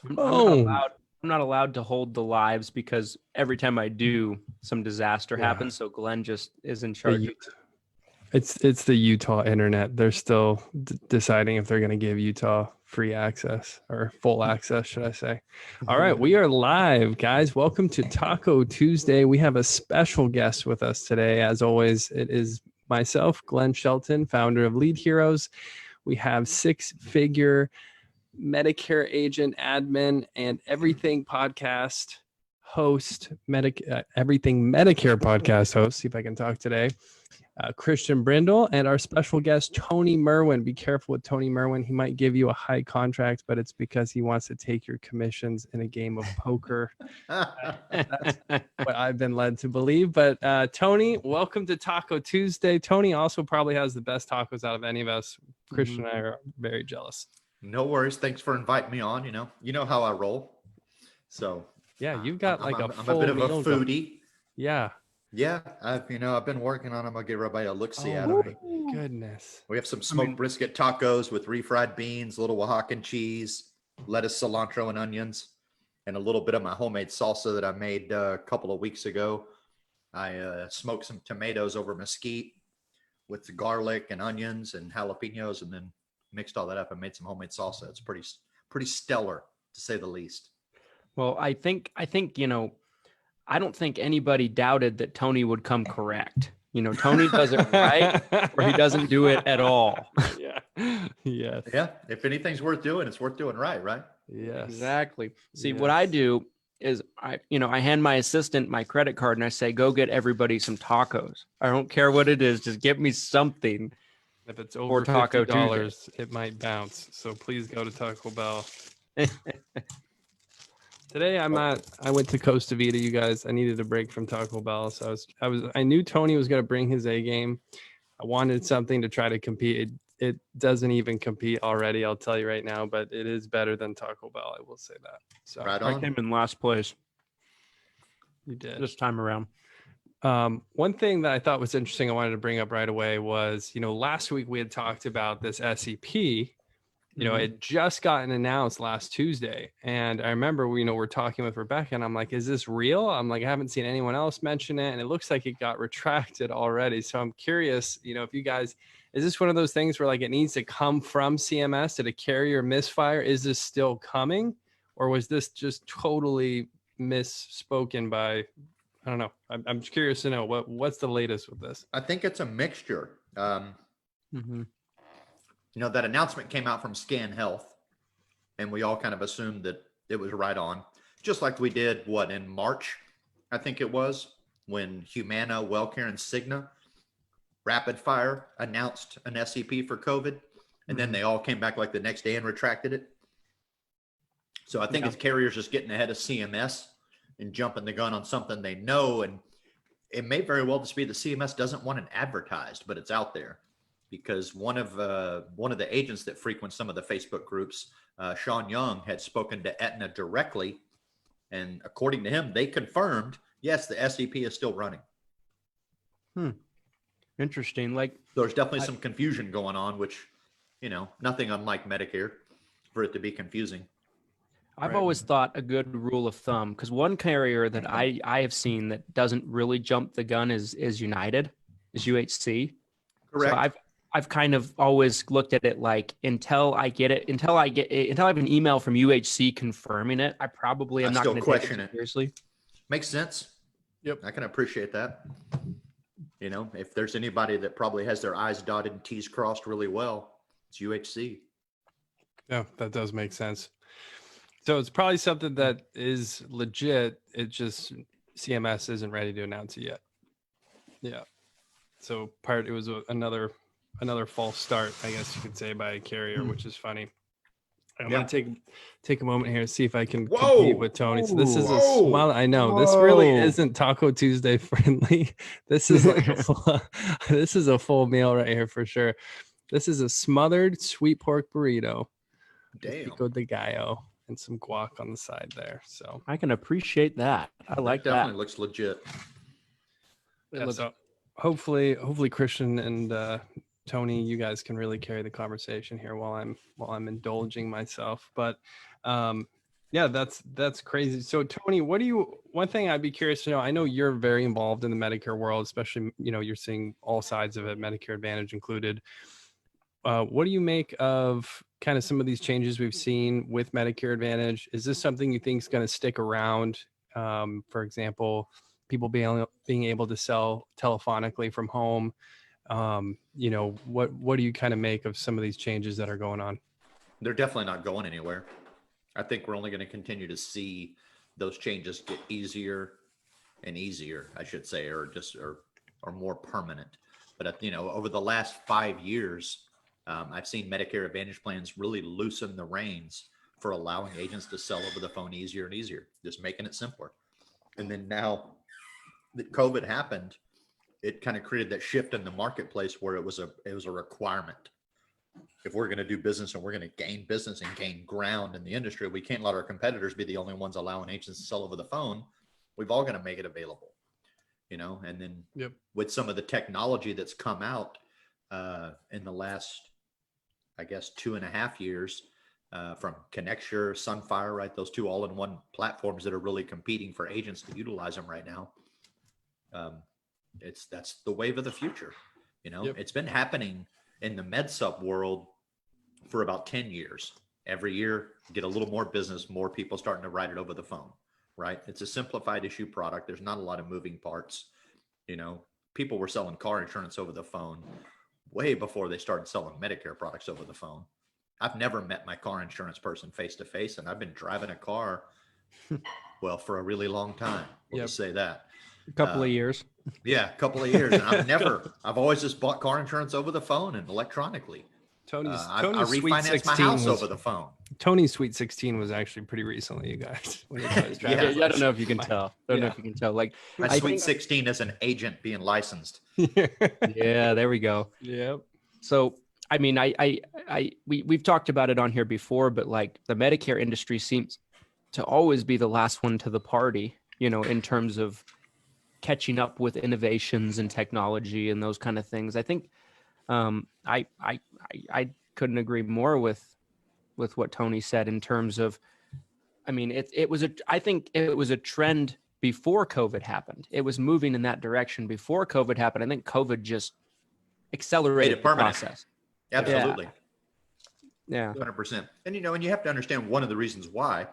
Boom. I'm not allowed to hold the lives because every time I do, some disaster happens. So Glenn just is in charge. It's the Utah internet. They're still deciding if they're going to give Utah free access or full access, should I say. All right, we are live, guys. Welcome to Taco Tuesday. We have a special guest with us today. As always, it is myself, Glenn Shelton, founder of Lead Heroes. We have six-figure Medicare Agent, admin, and Everything Podcast host, Everything Medicare Podcast host. See if I can talk today. Christian Brindle, and our special guest, Tony Merwin. Be careful with Tony Merwin. He might give you a high contract, but it's because he wants to take your commissions in a game of poker. That's what I've been led to believe. But Tony, welcome to Taco Tuesday. Tony also probably has the best tacos out of any of us. Christian and I are very jealous. No worries. Thanks for inviting me on. You know how I roll. So yeah, you've got I'm a full bit of a meal foodie. Yeah. Yeah, I've been working on them. I'll give everybody a look-see at them. Goodness. We have some smoked brisket tacos with refried beans, a little Oaxacan cheese, lettuce, cilantro, and onions, and a little bit of my homemade salsa that I made a couple of weeks ago. I smoked some tomatoes over mesquite with the garlic and onions and jalapenos, and then mixed all that up and made some homemade salsa. It's pretty stellar, to say the least. Well, I think I don't think anybody doubted that Tony would come correct. Tony does it right or he doesn't do it at all. Yeah. Yes. Yeah. If anything's worth doing, it's worth doing right? Yes. Exactly. See, what I do is I hand my assistant my credit card and I say, go get everybody some tacos. I don't care what it is. Just get me something. If it's over $50, it might bounce. So please go to Taco Bell. Today I went to Costa Vida, you guys. I needed a break from Taco Bell. So I knew Tony was going to bring his A game. I wanted something to try to compete. It doesn't even compete already, I'll tell you right now, but it is better than Taco Bell. I will say that. So right on. I came in last place. You did. This time around. One thing that I thought was interesting, I wanted to bring up right away was, last week we had talked about this SEP. It just gotten announced last Tuesday. And I remember, we're talking with Rebecca and I'm like, is this real? I'm like, I haven't seen anyone else mention it. And it looks like it got retracted already. So I'm curious, if you guys, is this one of those things where it needs to come from CMS? Did a carrier misfire? Is this still coming? Or was this just totally misspoken by, I don't know. I'm curious to know what's the latest with this? I think it's a mixture. That announcement came out from Scan Health, and we all kind of assumed that it was right on, just like we did, in March, I think it was, when Humana, WellCare, and Cigna rapid fire announced an SEP for COVID, and then they all came back the next day and retracted it. So I think it's carriers just getting ahead of CMS and jumping the gun on something they know, and it may very well just be the CMS doesn't want it advertised, but it's out there. Because one of the agents that frequents some of the Facebook groups, Sean Young, had spoken to Aetna directly, and according to him, they confirmed, yes, the SEP is still running. Interesting. There's definitely some confusion going on, which, nothing unlike Medicare for it to be confusing. I've always thought a good rule of thumb, because one carrier that I have seen that doesn't really jump the gun is United, is UHC. Correct. So I've kind of always looked at it until I have an email from UHC confirming it, I probably am not going to question it seriously. Makes sense. Yep. I can appreciate that. If there's anybody that probably has their I's dotted and T's crossed really well, it's UHC. Yeah, that does make sense. So it's probably something that is legit. It just CMS isn't ready to announce it yet. Yeah. So it was another false start, I guess you could say, by a carrier, which is funny. I'm going to take a moment here to see if I can compete with Tony. So this is a small, I know this really isn't Taco Tuesday friendly. This is this is a full meal right here for sure. This is a smothered sweet pork burrito. Damn. Pico de gallo and some guac on the side there. So I can appreciate that. I like that. Definitely looks legit. Yeah, so hopefully Christian and Tony, you guys can really carry the conversation here while I'm indulging myself. But Yeah, that's crazy. So Tony, one thing I'd be curious to know, I know you're very involved in the Medicare world, especially, you're seeing all sides of it, Medicare Advantage included. What do you make of kind of some of these changes we've seen with Medicare Advantage? Is this something you think is going to stick around? For example, people being able to sell telephonically from home. What do you kind of make of some of these changes that are going on? They're definitely not going anywhere. I think we're only going to continue to see those changes get easier and easier, I should say, or more permanent. But over the last 5 years, I've seen Medicare Advantage plans really loosen the reins for allowing agents to sell over the phone easier and easier, just making it simpler. And then now that COVID happened, it kind of created that shift in the marketplace where it was a requirement. If we're going to do business and we're going to gain business and gain ground in the industry, we can't let our competitors be the only ones allowing agents to sell over the phone. We've all got to make it available, and then with some of the technology that's come out in the last, I guess, 2.5 years from Connecture, Sunfire, right? Those two all-in-one platforms that are really competing for agents to utilize them right now. That's the wave of the future. It's been happening in the MedSup world for about 10 years. Every year, get a little more business, more people starting to write it over the phone, right? It's a simplified issue product. There's not a lot of moving parts. People were selling car insurance over the phone way before they started selling Medicare products over the phone. I've never met my car insurance person face to face, and I've been driving a car, well, for a really long time. We'll just say that. A couple of years. Yeah, a couple of years. And I've always just bought car insurance over the phone and electronically. Tony's I Sweet refinanced 16 my house was, over the phone. Tony's Sweet 16 was actually pretty recently, you guys. When he was Yeah, I don't know if you can tell. I don't know if you can tell. Like my Sweet 16 is an agent being licensed. Yeah, there we go. Yep. So, I mean, we've talked about it on here before, but like the Medicare industry seems to always be the last one to the party, in terms of catching up with innovations and technology and those kind of things. I think I couldn't agree more with what Tony said in terms of, I mean, I think it was a trend before COVID happened. It was moving in that direction before COVID happened. I think COVID just accelerated the process. Absolutely. Yeah. 100%. And, and you have to understand one of the reasons why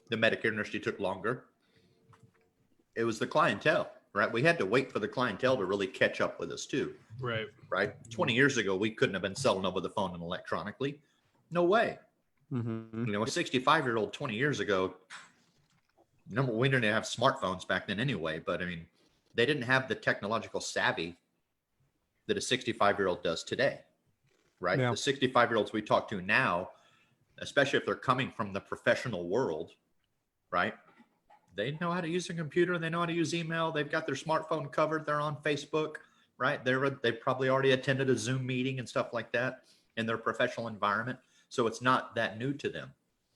the Medicare industry took longer. It was the clientele, right? We had to wait for the clientele to really catch up with us too. Right. 20 years ago, we couldn't have been selling over the phone and electronically. No way. Mm-hmm. A 65-year-old 20 years ago, we didn't have smartphones back then anyway, but I mean, they didn't have the technological savvy that a 65-year-old does today, right? Yeah. The 65-year-olds we talk to now, especially if they're coming from the professional world, right? They know how to use a computer. They know how to use email. They've got their smartphone covered. They're on Facebook, right? They've probably already attended a Zoom meeting and stuff like that in their professional environment. So it's not that new to them.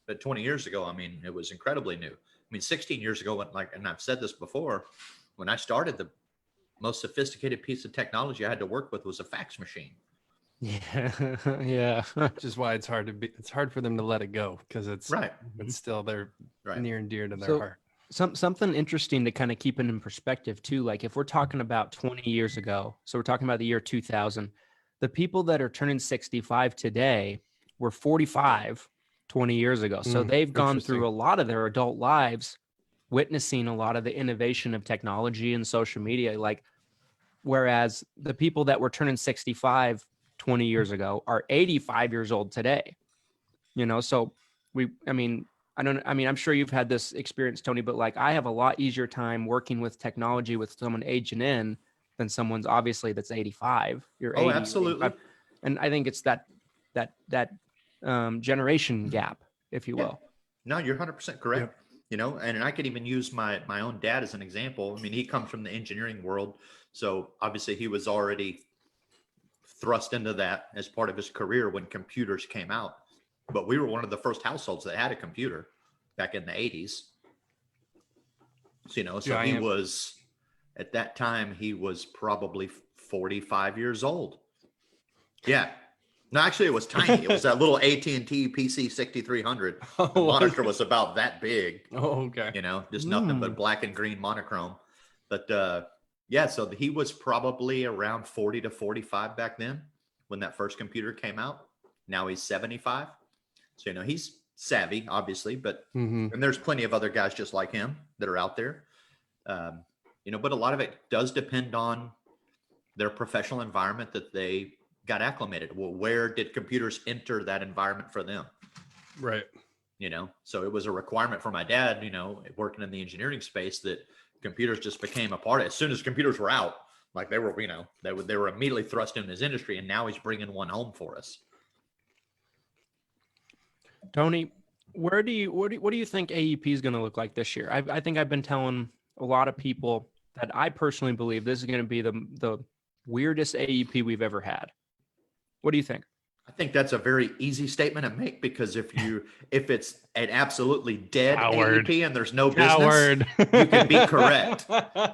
But 20 years ago, I mean, it was incredibly new. I mean, 16 years ago, and I've said this before, when I started, the most sophisticated piece of technology I had to work with was a fax machine. Yeah. Yeah. Which is why it's hard for them to let it go, because it's still they're near and dear to their heart. Something interesting to kind of keep it in perspective too. Like if we're talking about 20 years ago, so we're talking about the year 2000, the people that are turning 65 today were 45 20 years ago. So they've gone through a lot of their adult lives witnessing a lot of the innovation of technology and social media. Like, whereas the people that were turning 65 20 years ago are 85 years old today, so I'm sure you've had this experience, Tony, but like I have a lot easier time working with technology with someone aging in than someone's obviously that's 85. You're 80. Absolutely. 85. And I think it's that generation gap, if you will. No, you're 100% correct. And I could even use my own dad as an example. I mean, he comes from the engineering world. So obviously he was already thrust into that as part of his career when computers came out. But we were one of the first households that had a computer back in the 80s. So he was, at that time, he was probably 45 years old. Yeah. No, actually, it was tiny. It was that little AT&T PC 6300. The monitor was about that big. Oh, okay. Just nothing but black and green monochrome. But yeah, so he was probably around 40 to 45 back then when that first computer came out. Now he's 75. So, he's savvy, obviously, but and there's plenty of other guys just like him that are out there. But a lot of it does depend on their professional environment that they got acclimated. Well, where did computers enter that environment for them? Right. So it was a requirement for my dad, working in the engineering space, that computers just became a part of it. As soon as computers were out, like they were, they were immediately thrust into his industry, and now he's bringing one home for us. Tony, what do you think AEP is going to look like this year? I think I've been telling a lot of people that I personally believe this is going to be the weirdest AEP we've ever had. What do you think? I think that's a very easy statement to make, because if it's an absolutely dead AEP and there's no business, you can be correct.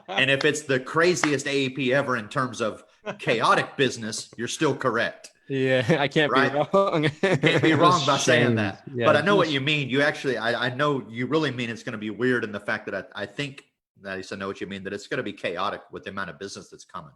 And if it's the craziest AEP ever in terms of chaotic business, you're still correct. Yeah, I can't be wrong. Can't be wrong by saying that. Yeah, but I know what you mean. You actually, I know you really mean it's going to be weird in the fact that I think, at least I know what you mean, that it's going to be chaotic with the amount of business that's coming.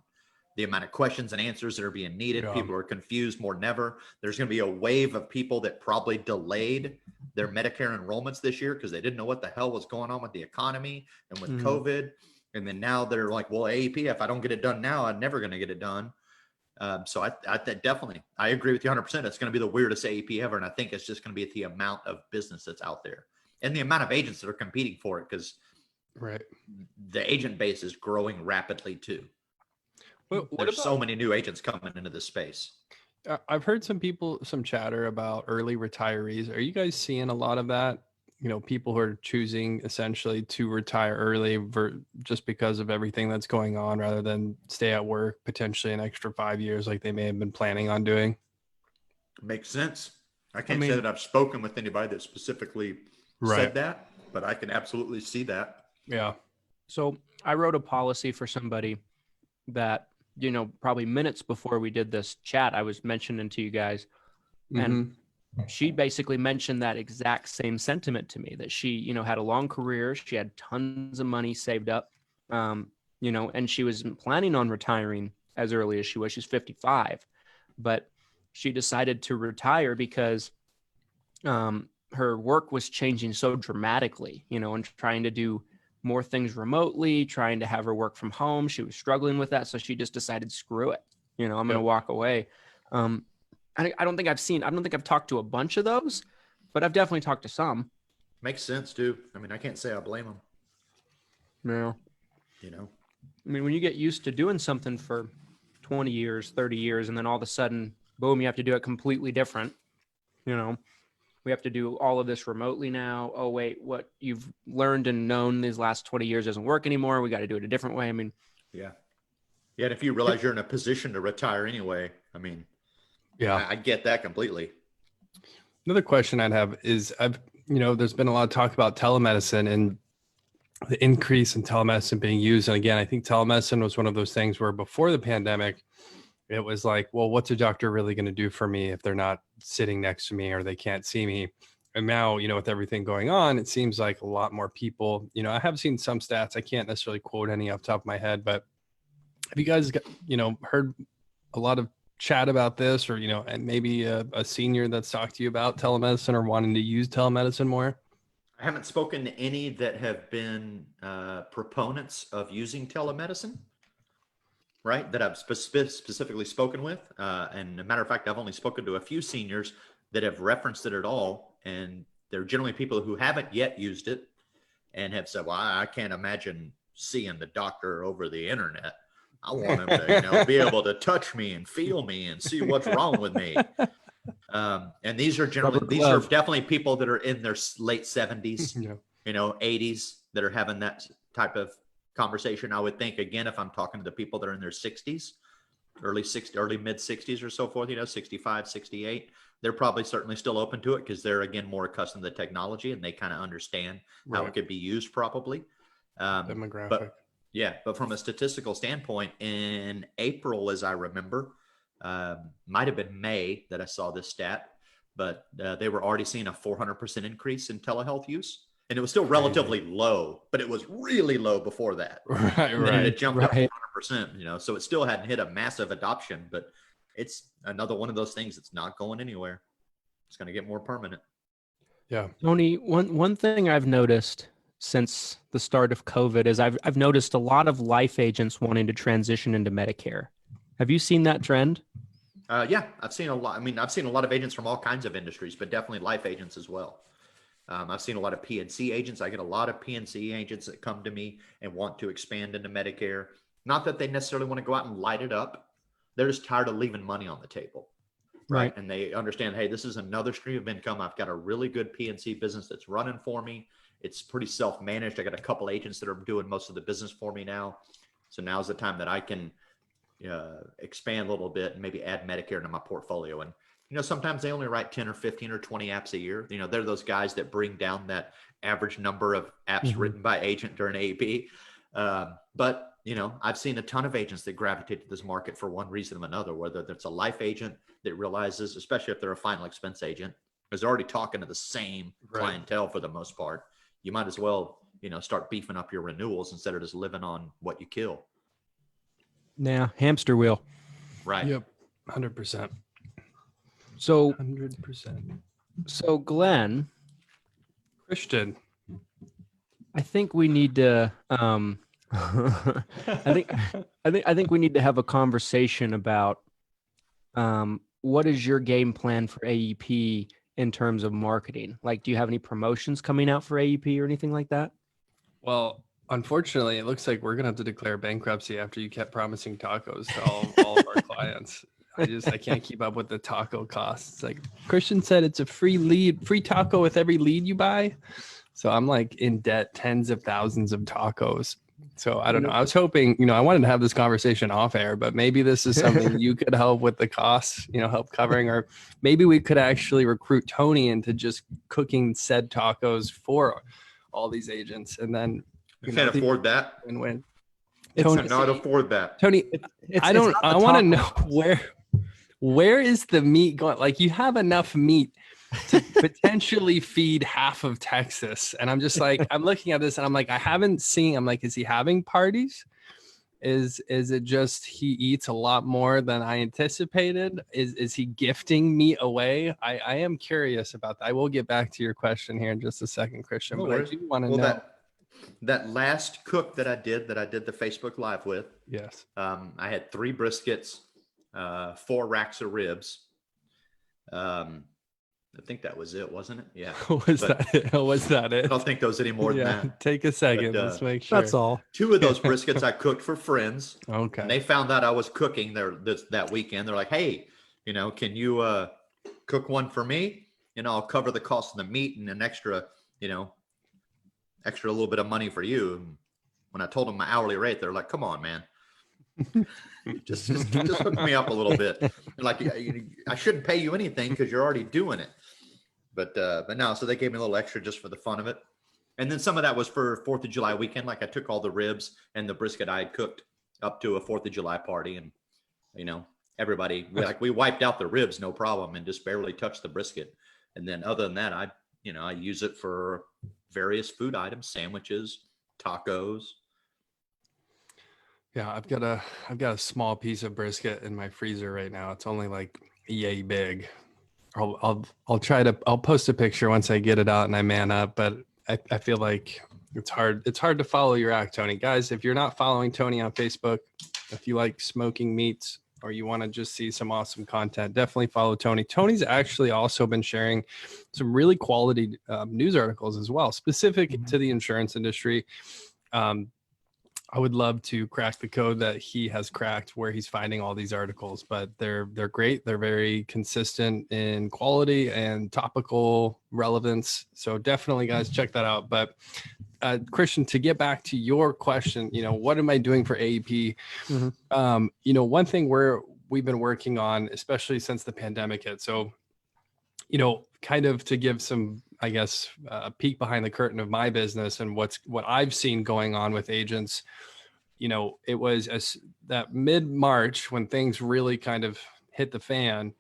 The amount of questions and answers that are being needed. Yeah. People are confused more than ever. There's going to be a wave of people that probably delayed their Medicare enrollments this year because they didn't know what the hell was going on with the economy and with COVID. And then now they're like, well, AEP, if I don't get it done now, I'm never going to get it done. So I definitely, I agree with you 100%. It's going to be the weirdest AEP ever. And I think it's just going to be the amount of business that's out there and the amount of agents that are competing for it, because the agent base is growing rapidly too. There's so many new agents coming into this space. I've heard some chatter about early retirees. Are you guys seeing a lot of that? People who are choosing essentially to retire early just because of everything that's going on, rather than stay at work potentially an extra 5 years like they may have been planning on doing. Makes sense. I can't say that I've spoken with anybody that specifically said that, but I can absolutely see that. Yeah. So I wrote a policy for somebody that, probably minutes before we did this chat, I was mentioning to you guys, and she basically mentioned that exact same sentiment to me, that she, had a long career. She had tons of money saved up, and she was planning on retiring as early as she was. She's 55, but she decided to retire because her work was changing so dramatically, and trying to do more things remotely, trying to have her work from home. She was struggling with that. So she just decided, screw it. I'm going to walk away. I don't think I've talked to a bunch of those, but I've definitely talked to some. Makes sense too. I mean, I can't say I blame them. No. When you get used to doing something for 20 years, 30 years, and then all of a sudden, boom, you have to do it completely different. We have to do all of this remotely now. Oh, wait, what you've learned and known these last 20 years doesn't work anymore. We got to do it a different way. Yeah. And if you realize you're in a position to retire anyway, I get that completely. Another question I'd have is, there's been a lot of talk about telemedicine and the increase in telemedicine being used. And again, I think telemedicine was one of those things where before the pandemic, it was like, well, what's a doctor really going to do for me if they're not sitting next to me or they can't see me? And now, with everything going on, it seems like a lot more people, I have seen some stats. I can't necessarily quote any off the top of my head, but have you guys, heard a lot of chat about this, or, and maybe a senior that's talked to you about telemedicine or wanting to use telemedicine more? I haven't spoken to any that have been proponents of using telemedicine. Right, that I've specifically spoken with. And as a matter of fact, I've only spoken to a few seniors that have referenced it at all. And they're generally people who haven't yet used it and have said, well, I can't imagine seeing the doctor over the internet. I want him to be able to touch me and feel me and see what's wrong with me. And these are definitely people that are in their late 70s, 80s, that are having that type of conversation. I would think, again, if I'm talking to the people that are in their 60s, early mid 60s or so forth, 65, 68, they're probably certainly still open to it because they're, again, more accustomed to technology and they kind of understand how it could be used probably. Demographic. But from a statistical standpoint, in April, as I remember, Might have been May that I saw this stat, but they were already seeing a 400% increase in telehealth use. And it was still relatively low, but it was really low before that. Right, and then right. it jumped up 400%, so it still hadn't hit a massive adoption, but it's another one of those things that's not going anywhere. It's going to get more permanent. Yeah. Tony, one thing I've noticed since the start of COVID is I've noticed a lot of life agents wanting to transition into Medicare. Have you seen that trend? Yeah, I've seen a lot. I mean, I've seen a lot of agents from all kinds of industries, but definitely life agents as well. I've seen a lot of PNC agents. I get a lot of PNC agents that come to me and want to expand into Medicare. Not that they necessarily want to go out and light it up. They're just tired of leaving money on the table. Right. And they understand, hey, this is another stream of income. I've got a really good PNC business that's running for me. It's pretty self-managed. I got a couple agents that are doing most of the business for me now. So now's the time that I can expand a little bit and maybe add Medicare into my portfolio. And, sometimes they only write 10 or 15 or 20 apps a year. They're those guys that bring down that average number of apps written by agent during AEP. But, I've seen a ton of agents that gravitate to this market for one reason or another, whether it's a life agent that realizes, especially if they're a final expense agent, because they're already talking to the same clientele for the most part. You might as well, start beefing up your renewals instead of just living on what you kill. Yeah, hamster wheel. Right. Yep. 100%. So 100%. So Glenn, Christian, I think we need to I think we need to have a conversation about what is your game plan for AEP in terms of marketing? Like, do you have any promotions coming out for AEP or anything like that? Well, unfortunately, it looks like we're going to have to declare bankruptcy after you kept promising tacos to all of our clients. I can't keep up with the taco costs. Like Christian said, it's a free taco with every lead you buy. So I'm like in debt, tens of thousands of tacos. So I don't know. I was hoping, I wanted to have this conversation off air, but maybe this is something you could help with the costs, help covering, or maybe we could actually recruit Tony into just cooking said tacos for all these agents. And then you can't afford that. Win-win. Tony, cannot afford that. Tony, I want to know where is the meat going? Like, you have enough meat to potentially feed half of Texas. And I'm just like, I'm looking at this and I'm like, I haven't seen, I'm like, is he having parties? Is it just he eats a lot more than I anticipated? Is he gifting meat away? I am curious about that. I will get back to your question here in just a second, Christian, but I do want to know. That last cook that I did the Facebook Live with. Yes. I had 3 briskets, 4 racks of ribs. I think that was it, wasn't it? Yeah. Was that it? I don't think there was any more than that. Take a second. Let's make sure. That's all. 2 of those briskets I cooked for friends. Okay. And they found out I was cooking that weekend. They're like, hey, can you cook one for me? I'll cover the cost of the meat and an extra little bit of money for you. And when I told them my hourly rate, they're like, come on, man. just hook me up a little bit. They're like, I shouldn't pay you anything because you're already doing it. But no, so they gave me a little extra just for the fun of it. And then some of that was for 4th of July weekend. Like, I took all the ribs and the brisket I had cooked up to a 4th of July party. And, everybody, we wiped out the ribs, no problem, and just barely touched the brisket. And then other than that, I use it for various food items, sandwiches, tacos. Yeah, I've got a small piece of brisket in my freezer right now. It's only like yay big. I'll post a picture once I get it out and I man up, but I feel like it's hard to follow your act, Tony. Guys, if you're not following Tony on Facebook, if you like smoking meats or you want to just see some awesome content, definitely follow Tony. Tony's actually also been sharing some really quality news articles as well, specific to the insurance industry. I would love to crack the code that he has cracked where he's finding all these articles, but they're great. They're very consistent in quality and topical relevance. So definitely, guys, check that out. But Christian, to get back to your question, what am I doing for AEP? One thing we've been working on, especially since the pandemic hit. So, kind of to give some, I guess, a peek behind the curtain of my business and what I've seen going on with agents. It was that mid-March when things really kind of hit the fan,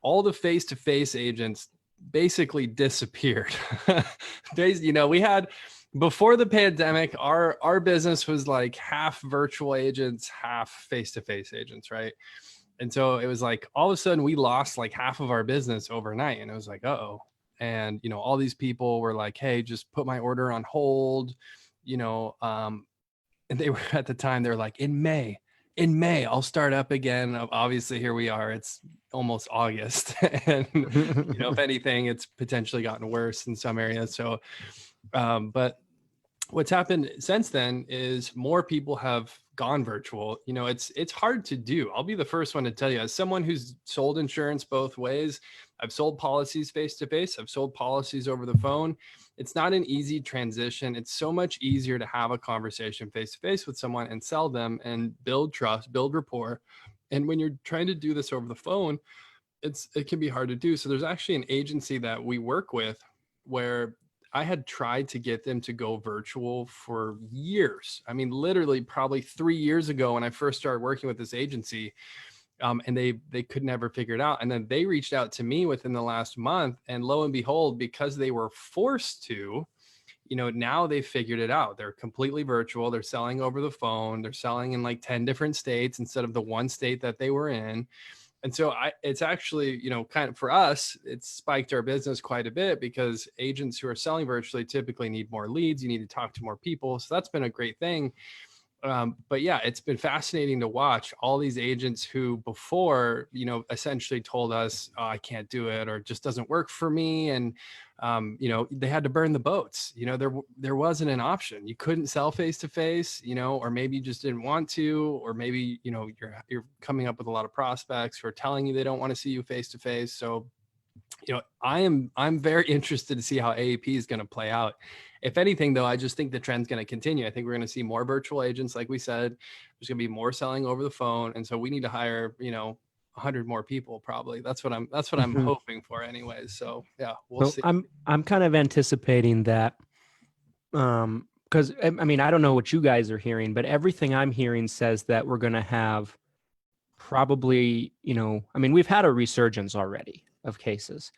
all the face-to-face agents basically disappeared. We had, before the pandemic, our business was like half virtual agents, half face-to-face agents, right? And so it was like all of a sudden we lost like half of our business overnight, and it was like, uh-oh. And all these people were like, hey, just put my order on hold, and they were, at the time, they were like, in May I'll start up again. Obviously here we are, it's almost August, and if anything, it's potentially gotten worse in some areas. So but what's happened since then is more people have gone virtual. It's hard to do. I'll be the first one to tell you, as someone who's sold insurance both ways, I've sold policies face to face, I've sold policies over the phone. It's not an easy transition. It's so much easier to have a conversation face to face with someone and sell them and build trust, build rapport. And when you're trying to do this over the phone, it can be hard to do. So there's actually an agency that we work with where I had tried to get them to go virtual for years. I mean, literally probably 3 years ago when I first started working with this agency, and they could never figure it out. And then they reached out to me within the last month, and lo and behold, because they were forced to, now they've figured it out. They're completely virtual. They're selling over the phone. They're selling in like 10 different states instead of the one state that they were in. And so it's actually, kind of, for us, it's spiked our business quite a bit, because agents who are selling virtually typically need more leads. You need to talk to more people. So that's been a great thing. But yeah, it's been fascinating to watch all these agents who before, essentially told us, oh, I can't do it, or it just doesn't work for me. And, they had to burn the boats. There wasn't an option. You couldn't sell face to face, or maybe you just didn't want to, or maybe, you're coming up with a lot of prospects who are telling you they don't want to see you face to face. So, I'm very interested to see how AAP is going to play out. If anything, though, I just think the trend's going to continue. I think we're going to see more virtual agents. Like we said, there's going to be more selling over the phone. And so we need to hire, 100 more people, probably. That's what I'm hoping for anyways. So yeah, we'll see. I'm kind of anticipating that, because I mean, I don't know what you guys are hearing, but everything I'm hearing says that we're going to have probably, we've had a resurgence already of cases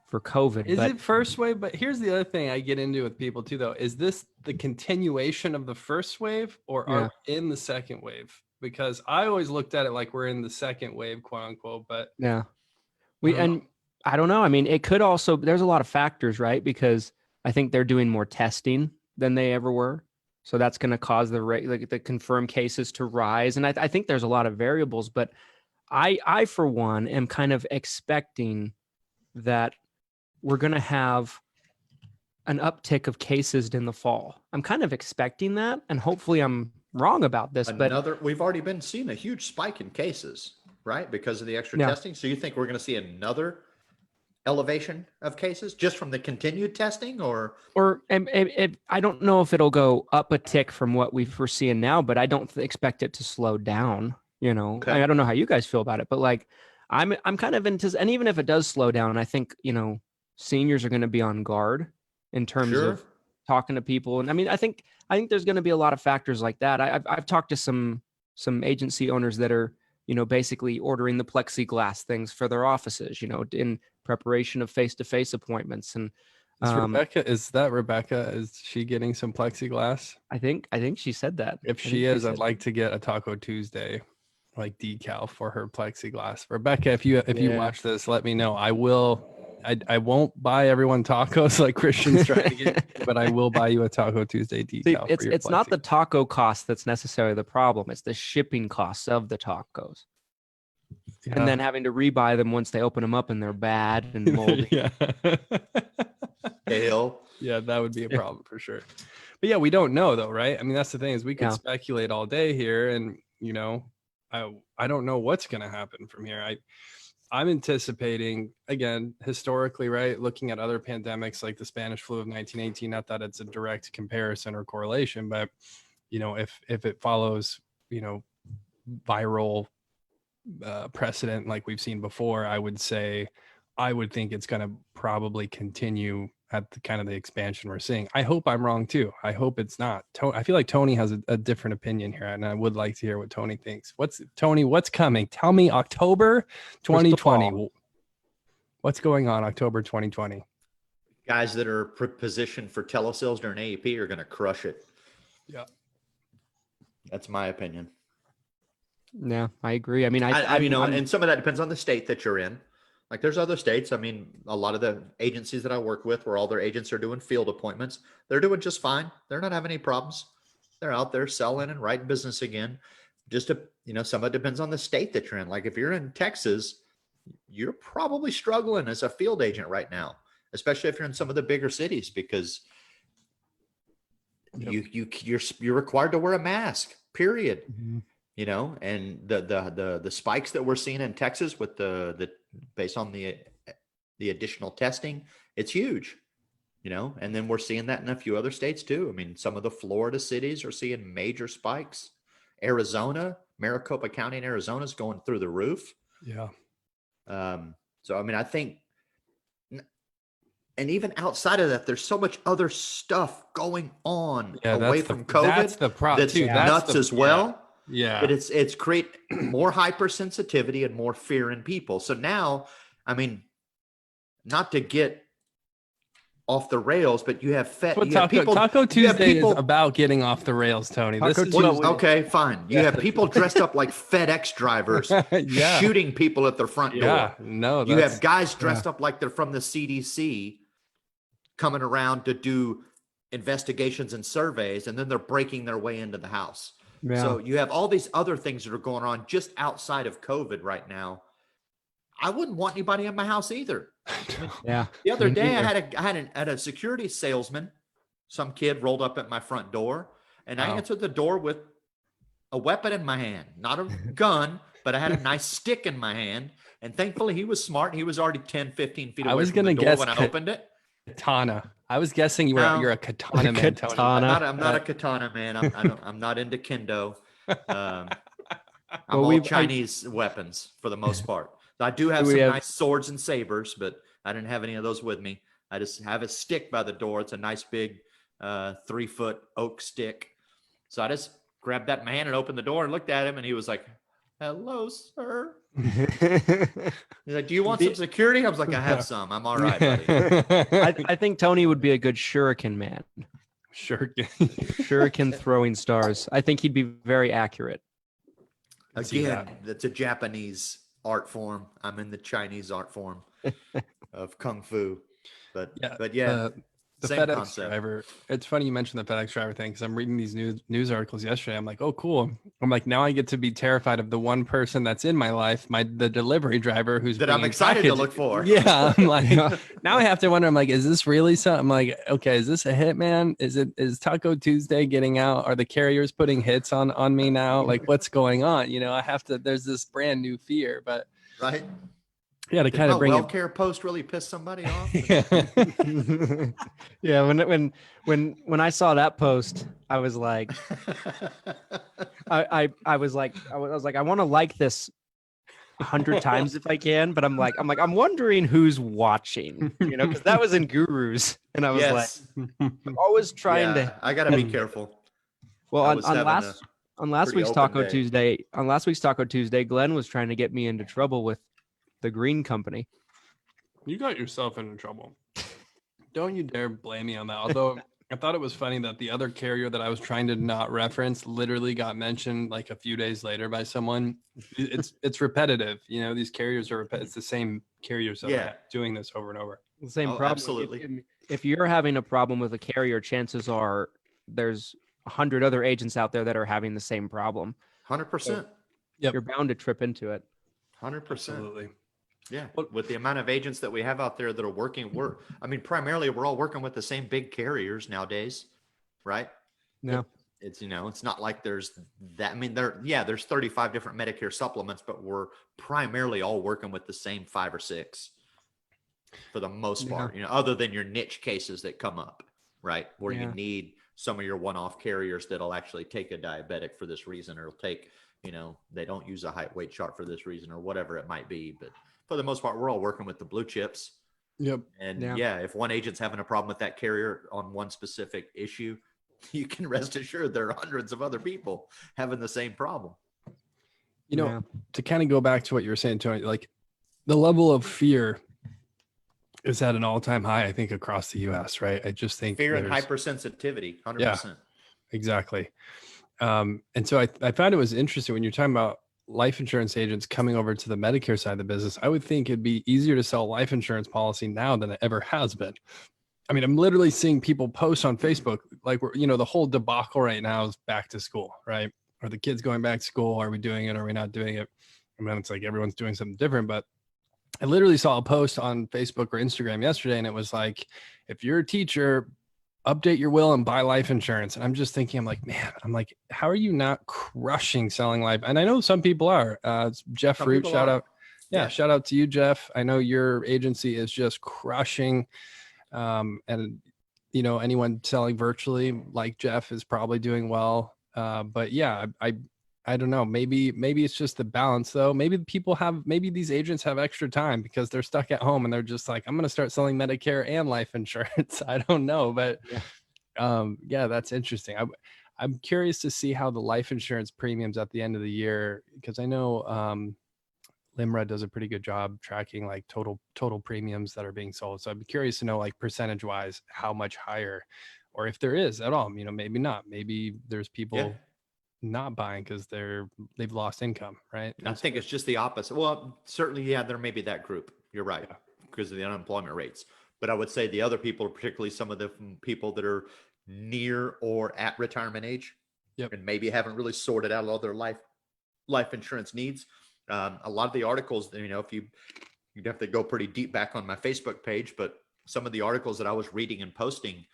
for COVID. Is it first wave? But here's the other thing I get into with people too, though. Is this the continuation of the first wave, or are we in the second wave? Because I always looked at it like we're in the second wave, quote unquote. But yeah, I don't know. I mean, it could also, there's a lot of factors, right? Because I think they're doing more testing than they ever were. So that's going to cause the confirmed cases to rise. And I think there's a lot of variables, but I for one am kind of expecting that we're going to have an uptick of cases in the fall. I'm kind of expecting that, and hopefully I'm wrong about this. We've already been seeing a huge spike in cases, right? Because of the extra testing. So you think we're going to see another elevation of cases just from the continued testing, or I don't know if it'll go up a tick from what we're seeing now, but I don't expect it to slow down. Okay. I don't know how you guys feel about it, but like I'm kind of into, and even if it does slow down, I think, seniors are going to be on guard in terms of talking to people. And I mean, I think there's going to be a lot of factors like that. I've talked to some agency owners that are, basically ordering the plexiglass things for their offices, in preparation of face-to-face appointments. And Rebecca, is she getting some plexiglass? I think she said that. If she is, I'd like to get a Taco Tuesday like decal for her plexiglass. Rebecca, if you watch this, let me know. I won't buy everyone tacos like Christian's trying to get, but I will buy you a Taco Tuesday decal. See, it's not the taco cost that's necessarily the problem. It's the shipping costs of the tacos. Yeah. And then having to rebuy them once they open them up and they're bad and moldy. Yeah. Hail. Yeah, that would be a problem for sure. But yeah, we don't know though, right? I mean, that's the thing, is we could speculate all day here, and I don't know what's going to happen from here. I'm anticipating, again, historically, right, looking at other pandemics like the Spanish flu of 1918, not that it's a direct comparison or correlation, but, if it follows, viral precedent like we've seen before, I would think it's going to probably continue at the kind of the expansion we're seeing. I hope I'm wrong too. I hope it's not. I feel like Tony has a different opinion here, and I would like to hear what Tony thinks. What's coming? Tell me October 2020. What's going on October 2020? Guys that are positioned for telesales during AEP are going to crush it. Yeah. That's my opinion. Yeah, I agree. I mean, and some of that depends on the state that you're in. Like there's other states. I mean, a lot of the agencies that I work with where all their agents are doing field appointments, they're doing just fine. They're not having any problems. They're out there selling and writing business again. Just some of it depends on the state that you're in. Like if you're in Texas, you're probably struggling as a field agent right now, especially if you're in some of the bigger cities, because you're required to wear a mask, period. Mm-hmm. And the spikes that we're seeing in Texas with the based on the additional testing, it's huge, and then we're seeing that in a few other states too. I mean, some of the Florida cities are seeing major spikes. Arizona, Maricopa County in Arizona is going through the roof. Yeah. So, I mean, I think, and even outside of that, there's so much other stuff going on away from COVID. That's the problem. That's nuts as well. Yeah. But it's create more hypersensitivity and more fear in people. So now, I mean, not to get off the rails, but you have Taco Tuesday is about getting off the rails, Tony. Okay, fine. You have people dressed up like FedEx drivers shooting people at their front door. You have guys dressed up like they're from the CDC coming around to do investigations and surveys, and then they're breaking their way into the house. Yeah. So you have all these other things that are going on just outside of COVID right now. I wouldn't want anybody in my house either. Yeah. The other day, I had a security salesman. Some kid rolled up at my front door, and I answered the door with a weapon in my hand, not a gun, but I had a nice stick in my hand. And thankfully, he was smart. He was already 10, 15 feet away from the door when I opened it. Katana. I was guessing you're a katana man, Tony. I'm not a katana man. I'm not into kendo. I'm all Chinese weapons for the most part. I do have some nice swords and sabers, but I didn't have any of those with me. I just have a stick by the door. It's a nice big 3-foot oak stick. So I just grabbed that in my hand and opened the door and looked at him, and he was like, "Hello, sir." He's like, "Do you want some security?" I was like, "I have some. I'm all right, buddy." I think Tony would be a good shuriken man. Shuriken throwing stars. I think he'd be very accurate. Again, that's a Japanese art form. I'm in the Chinese art form of Kung Fu. But yeah. The same FedEx concept. driver. It's funny you mentioned the FedEx driver thing because I'm reading these news articles yesterday. I'm like, oh, cool. I'm like, now I get to be terrified of the one person that's in my life, the delivery driver who's that I'm excited to look for. Yeah, I'm like, now I have to wonder. I'm like, is this really something? I'm like, okay, is this a hit, man? Is Taco Tuesday getting out? Are the carriers putting hits on me now? Like, what's going on? I have to. There's this brand new fear, but right. Yeah, to kind of bring WellCare post really piss somebody off. Yeah, when I saw that post, I was like, I was like, I want to like this 100 times if I can, but I'm wondering who's watching, because that was in Gurus, and I was like, I'm always trying to. I gotta be careful. Well, on last week's Taco Tuesday, Glenn was trying to get me into trouble with the green company. You got yourself into trouble. Don't you dare blame me on that. Although I thought it was funny that the other carrier that I was trying to not reference literally got mentioned like a few days later by someone. It's repetitive. These carriers are it's the same carriers that are doing this over and over. The same problem. Absolutely. If you're having a problem with a carrier, chances are there's 100 other agents out there that are having the same problem. 100%. You're bound to trip into it. 100%. Absolutely. Yeah, with the amount of agents that we have out there that are working, primarily we're all working with the same big carriers nowadays, right? No, it's it's not like there's that. I mean, there's 35 different Medicare supplements, but we're primarily all working with the same 5 or 6 for the most part. Other than your niche cases that come up, right, where you need some of your one-off carriers that'll actually take a diabetic for this reason, or take, they don't use a height weight chart for this reason, or whatever it might be, but. For the most part, we're all working with the blue chips, Yep. And Yeah. if one agent's having a problem with that carrier on one specific issue, you can rest assured there are hundreds of other people having the same problem. You know, to kind of go back to what you were saying, Tony, like the level of fear is at an all-time high, I think, across the US, right? I just think fear and hypersensitivity, 100%. Yeah, exactly. And so I found it was interesting when you're talking about life insurance agents coming over to the Medicare side of the business. I would think it'd be easier to sell a life insurance policy now than it ever has been. I mean, I'm literally seeing people post on Facebook, like, the whole debacle right now is back to school, right? Are the kids going back to school? Are we doing it? Are we not doing it? I mean, it's like everyone's doing something different, but I literally saw a post on Facebook or Instagram yesterday, and it was like, if you're a teacher, update your will and buy life insurance. And I'm just thinking, I'm like, how are you not crushing selling life? And I know some people are. Jeff Root, shout out. Yeah, shout out to you, Jeff. I know your agency is just crushing. And anyone selling virtually like Jeff is probably doing well. But yeah, I don't know. Maybe it's just the balance though. Maybe these agents have extra time because they're stuck at home and they're just like, I'm going to start selling Medicare and life insurance. I don't know, but yeah, that's interesting. I'm curious to see how the life insurance premiums at the end of the year, because I know, Limra does a pretty good job tracking like total premiums that are being sold. So I'd be curious to know, like, percentage wise, how much higher, or if there is at all, maybe not, maybe there's people not buying because they've lost income, right? I think it's just the opposite. Well, certainly, there may be that group. You're right, because of the unemployment rates. But I would say the other people, particularly some of the people that are near or at retirement age, and maybe haven't really sorted out all their life insurance needs. A lot of the articles, if you'd have to go pretty deep back on my Facebook page, but some of the articles that I was reading and posting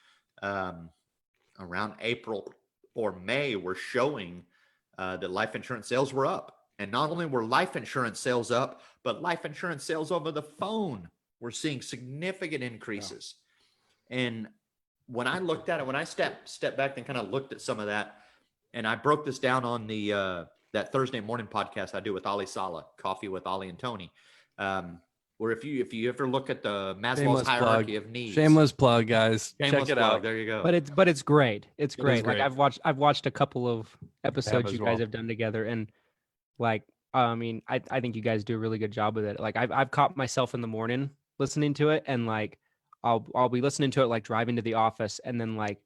around April or May were showing that life insurance sales were up. And not only were life insurance sales up, but life insurance sales over the phone were seeing significant increases. Yeah. And when I looked at it, when I stepped back and kind of looked at some of that, and I broke this down on the that Thursday morning podcast I do with Ali Saleh, Coffee with Ali and Tony, where if you ever look at the Maslow's hierarchy of needs. Shameless plug, guys. Check it out. There you go. But it's great. It's great. Like I've watched a couple of episodes you guys have done together, and like I mean, I think you guys do a really good job with it. Like I've caught myself in the morning listening to it, and like I'll be listening to it like driving to the office, and then like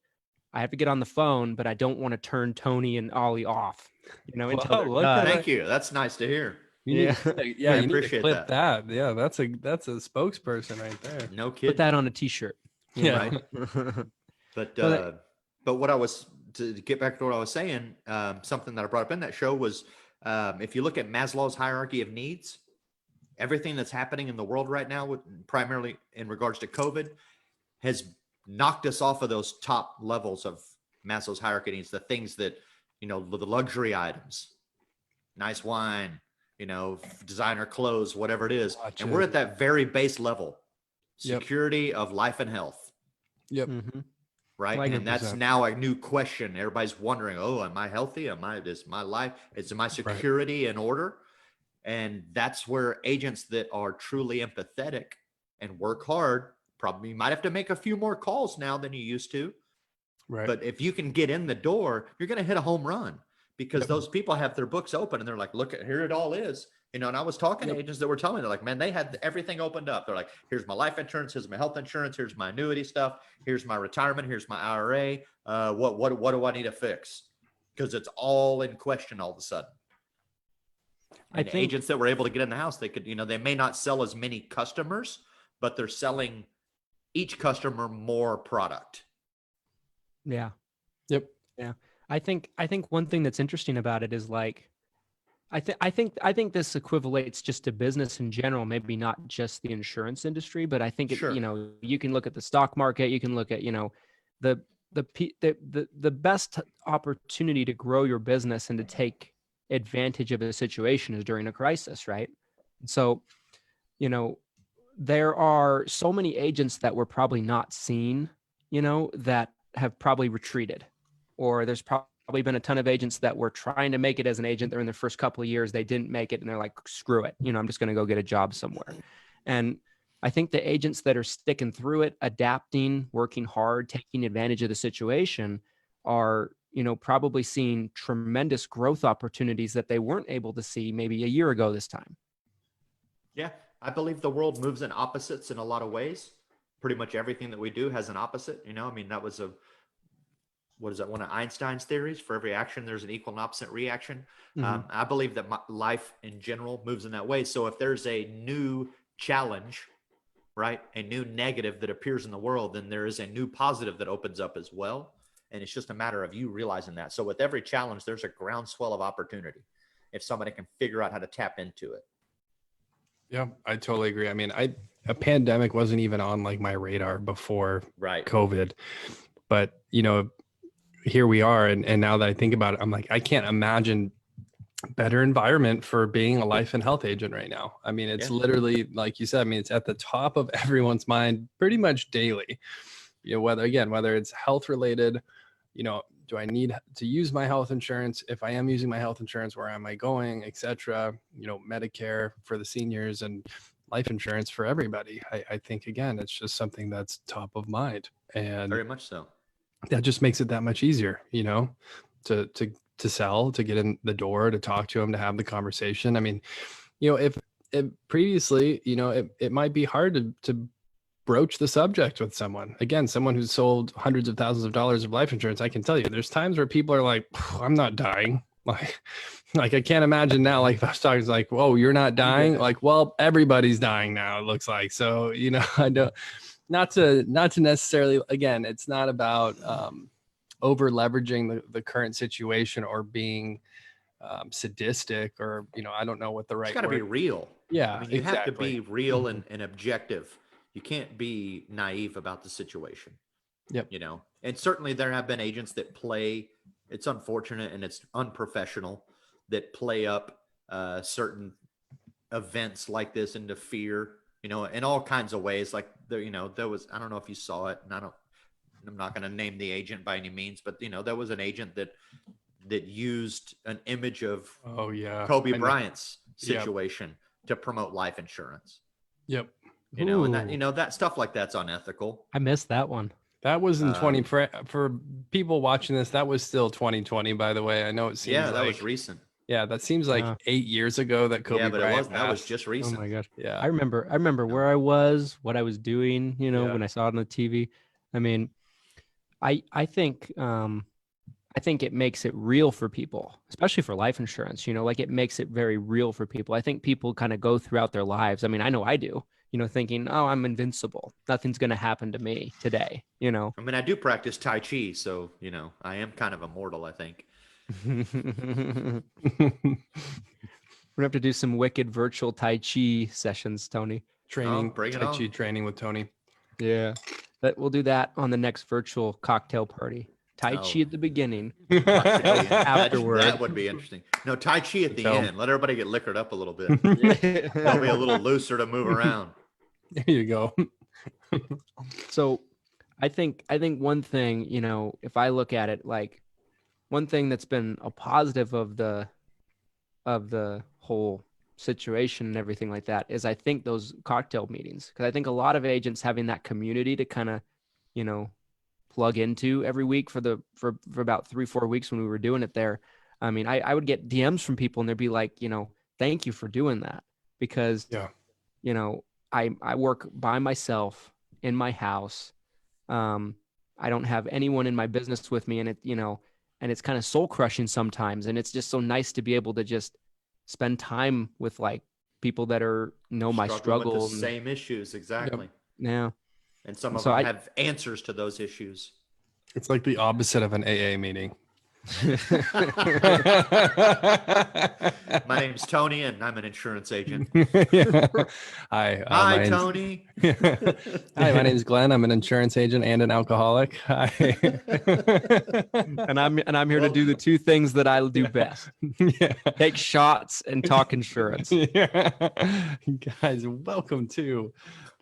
I have to get on the phone, but I don't want to turn Tony and Ollie off. Thank you. That's nice to hear. I appreciate that. Yeah, that's a spokesperson right there. No kidding. Put that on a t-shirt. Yeah. Right. But what I was, to get back to what I was saying, something that I brought up in that show was, if you look at Maslow's hierarchy of needs, everything that's happening in the world right now, primarily in regards to COVID, has knocked us off of those top levels of Maslow's hierarchy needs. The things that, the luxury items, nice wine, designer clothes, whatever it is. And we're at that very base level, security of life and health. Yep. Mm-hmm. Right. 100%. And that's now a new question. Everybody's wondering, am I healthy? Is my security in order? And that's where agents that are truly empathetic and work hard, probably might have to make a few more calls now than you used to. Right. But if you can get in the door, you're going to hit a home run, because those people have their books open and they're like, look, here it all is. And I was talking to agents that were telling me, they're like, man, they had everything opened up. They're like, here's my life insurance, here's my health insurance, here's my annuity stuff, here's my retirement, here's my IRA. What do I need to fix? Because it's all in question all of a sudden. And agents that were able to get in the house, they could, they may not sell as many customers, but they're selling each customer more product. Yeah. Yep. Yeah. I think one thing that's interesting about it is like, I think this equivalates just to business in general, maybe not just the insurance industry, but I think you can look at the stock market, you can look at, the best opportunity to grow your business and to take advantage of a situation is during a crisis, right? So, there are so many agents that were probably not seen, that have probably retreated, or there's probably been a ton of agents that were trying to make it as an agent. They're in their first couple of years, they didn't make it, and they're like, screw it. I'm just going to go get a job somewhere. And I think the agents that are sticking through it, adapting, working hard, taking advantage of the situation are, probably seeing tremendous growth opportunities that they weren't able to see maybe a year ago this time. Yeah, I believe the world moves in opposites in a lot of ways. Pretty much everything that we do has an opposite. I mean, that was one of Einstein's theories? For every action, there's an equal and opposite reaction. Mm-hmm. I believe that life in general moves in that way. So if there's a new challenge, right, a new negative that appears in the world, then there is a new positive that opens up as well. And it's just a matter of you realizing that. So with every challenge, there's a groundswell of opportunity if somebody can figure out how to tap into it. Yeah, I totally agree. I mean, a pandemic wasn't even on like my radar before COVID, but here we are. And now that I think about it, I'm like, I can't imagine better environment for being a life and health agent right now. I mean, it's literally, like you said, I mean, it's at the top of everyone's mind pretty much daily. Whether it's health related, do I need to use my health insurance? If I am using my health insurance, where am I going, et cetera? Medicare for the seniors and life insurance for everybody. I think, again, it's just something that's top of mind. And very much so. That just makes it that much easier, to sell, to get in the door, to talk to them, to have the conversation. I mean, if previously, it might be hard to broach the subject with someone. Again, someone who's sold hundreds of thousands of dollars of life insurance, I can tell you, there's times where people are like, I'm not dying. Like I can't imagine now, like if I was talking, it's like, whoa, you're not dying? Yeah. Like, well, everybody's dying now, it looks like. So, I don't, not to necessarily, again, it's not about over leveraging the current situation or being sadistic or, I don't know what the right It's got to be real. Yeah, I mean, you have to be real and objective. You can't be naive about the situation. Yep. And certainly there have been agents that play, it's unfortunate and it's unprofessional, that play up certain events like this into fear, in all kinds of ways. Like there was, I don't know if you saw it, and I'm not going to name the agent by any means, but there was an agent that used an image of Kobe Bryant's situation to promote life insurance. Yep. And that, that stuff like that's unethical. I missed that one. That was in for people watching this. That was still 2020, by the way. I know it seems that was recent. Yeah, that seems like 8 years ago that Kobe Bryant that was just recent. Oh my gosh. Yeah. I remember where I was, what I was doing, when I saw it on the TV. I mean, I think it makes it real for people, especially for life insurance, like it makes it very real for people. I think people kind of go throughout their lives. I mean, I know I do, thinking, oh, I'm invincible. Nothing's going to happen to me today, I mean, I do practice Tai Chi, so, I am kind of immortal, I think. We're going to have to do some wicked virtual Tai Chi sessions, Tony. Tai Chi training with Tony. Yeah. We'll do that on the next virtual cocktail party. Tai Chi at the beginning. Afterward. That would be interesting. No, Tai Chi at the end. Let everybody get liquored up a little bit. They'll be a little looser to move around. There you go. So I think one thing, if I look at it, like one thing that's been a positive of the whole situation and everything like that is I think those cocktail meetings, because I think a lot of agents having that community to kind of, plug into every week for about 3-4 weeks when we were doing it there. I mean, I would get DMs from people and they'd be like, thank you for doing that, because, I work by myself in my house. I don't have anyone in my business with me, and and it's kind of soul crushing sometimes. And it's just so nice to be able to just spend time with like people that my struggle. With the same issues. Exactly. Yeah. And some of them have answers to those issues. It's like the opposite of an AA meeting. My name's Tony, and I'm an insurance agent. Hi, Tony. Hi, my name's Glenn. I'm an insurance agent and an alcoholic. Hi. and I'm here to do the two things that I do best: take shots and talk insurance. Guys, welcome to